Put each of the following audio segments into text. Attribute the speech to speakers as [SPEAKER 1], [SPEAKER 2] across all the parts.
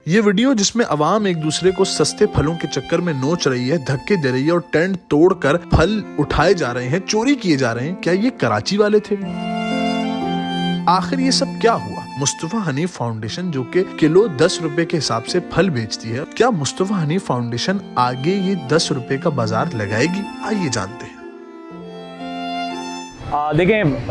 [SPEAKER 1] ये वीडियो जिसमें अवाम एक दूसरे को सस्ते फलों के चक्कर में नोच रही है, धक्के दे रही है और टेंट तोड़कर फल उठाए जा रहे हैं, चोरी किए जा रहे हैं, क्या ये कराची वाले थे? आखिर ये सब क्या हुआ? मुस्तफा हनीफ फाउंडेशन जो कि किलो 10 रुपए के हिसाब से फल बेचती है, क्या मुस्तफा हनीफ फाउंडेशन आगे ये 10 रुपए का बाजार लगाएगी? आइए जानते हैं।
[SPEAKER 2] देखें,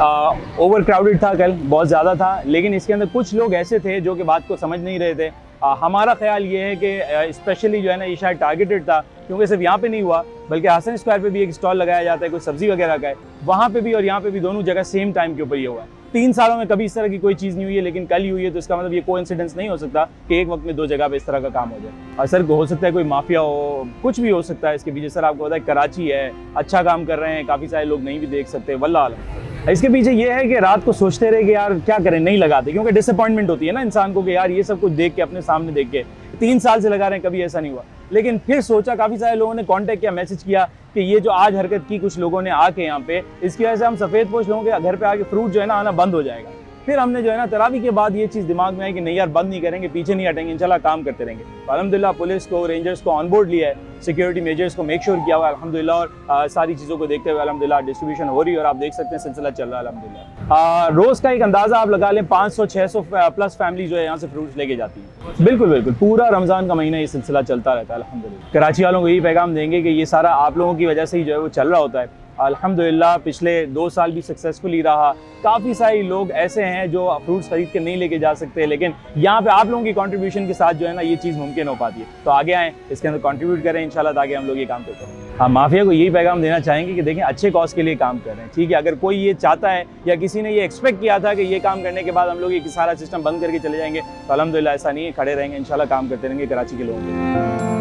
[SPEAKER 2] ओवर क्राउडेड था, कल बहुत ज़्यादा था, लेकिन इसके अंदर कुछ लोग ऐसे थे जो कि बात को समझ नहीं रहे थे। हमारा ख्याल ये है कि स्पेशली जो है ना, ये शायद टारगेटेड था, क्योंकि सिर्फ यहाँ पे नहीं हुआ बल्कि हसन स्क्वायर पे भी एक स्टॉल लगाया जाता है कोई सब्जी वगैरह का है, वहाँ पे भी और यहाँ पे भी दोनों जगह सेम टाइम के ऊपर ये हुआ है। 3 सालों में कभी इस तरह की कोई चीज़ नहीं हुई है, लेकिन कल ही हुई है, तो इसका मतलब ये कोइंसिडेंस नहीं हो सकता कि एक वक्त में 2 जगह पे इस तरह का काम हो जाए। और सर हो सकता है कोई माफिया हो, कुछ भी हो सकता है इसके पीछे। सर आपको पता है कराची है, अच्छा काम कर रहे हैं, काफ़ी सारे लोग नहीं भी देख सकते, वल्लाह आलम। इसके पीछे ये है कि रात को सोचते रहे कि यार क्या करें, नहीं लगाते, क्योंकि डिसअपॉइंटमेंट होती है ना इंसान को कि यार ये सब कुछ देख के, अपने सामने देख के 3 साल से लगा रहे हैं, कभी ऐसा नहीं हुआ। लेकिन फिर सोचा, काफ़ी सारे लोगों ने कांटेक्ट किया, मैसेज किया कि ये जो आज हरकत की कुछ लोगों ने आके यहाँ पे, इसकी वजह से हम सफ़ेद पोश लोगों के घर पे आके फ्रूट जो है ना आना बंद हो जाएगा। फिर हमने जो है ना तरावी के बाद ये चीज़ दिमाग में आई कि नहीं यार, बंद नहीं करेंगे, पीछे नहीं हटेंगे, इंशाल्लाह काम करते रहेंगे। तो अल्हम्दुलिल्लाह पुलिस को, रेंजर्स को ऑन बोर्ड लिया है, सिक्योरिटी मेजर्स को मेक श्योर किया हुआ है अल्हम्दुलिल्लाह, और सारी चीज़ों को देखते हुए अल्हम्दुलिल्लाह डिस्ट्रीब्यूशन हो रही है और आप देख सकते हैं सिलसिला चल रहा है अल्हम्दुलिल्लाह। रोज़ का एक अंदाज़ा आप लगा लें, 500-600 प्लस फैमिली जो है यहाँ से फ्रूट्स लेके जाती है। बिल्कुल बिल्कुल, पूरा रमज़ान का महीना ये सिलसिला चलता रहता है अल्हम्दुलिल्लाह। कराची वालों को यही पैगाम देंगे कि ये सारा आप लोगों की वजह से ही जो है वो चल रहा होता है अल्हम्दुलिल्लाह। पिछले 2 साल भी सक्सेसफुली रहा। काफ़ी सारे लोग ऐसे हैं जो फ्रूट्स खरीद के नहीं लेके जा सकते, लेकिन यहाँ पे आप लोगों की कंट्रीब्यूशन के साथ जो है ना ये चीज़ मुमकिन हो पाती है। तो आगे आएँ, इसके अंदर कंट्रीब्यूट करें इंशाल्लाह, ताकि हम लोग ये काम करते हैं। हाँ, माफिया को यही पैगाम देना चाहेंगे कि देखें, अच्छे कॉज के लिए काम कर रहे हैं, ठीक है। अगर कोई ये चाहता है या किसी ने ये एक्सपेक्ट किया था कि ये काम करने के बाद हम लोग ये सारा सिस्टम बंद करके चले जाएंगे, तो अल्हम्दुलिल्लाह ऐसा नहीं है, खड़े रहेंगे इंशाल्लाह, काम करते रहेंगे कराची के लोगों के लिए।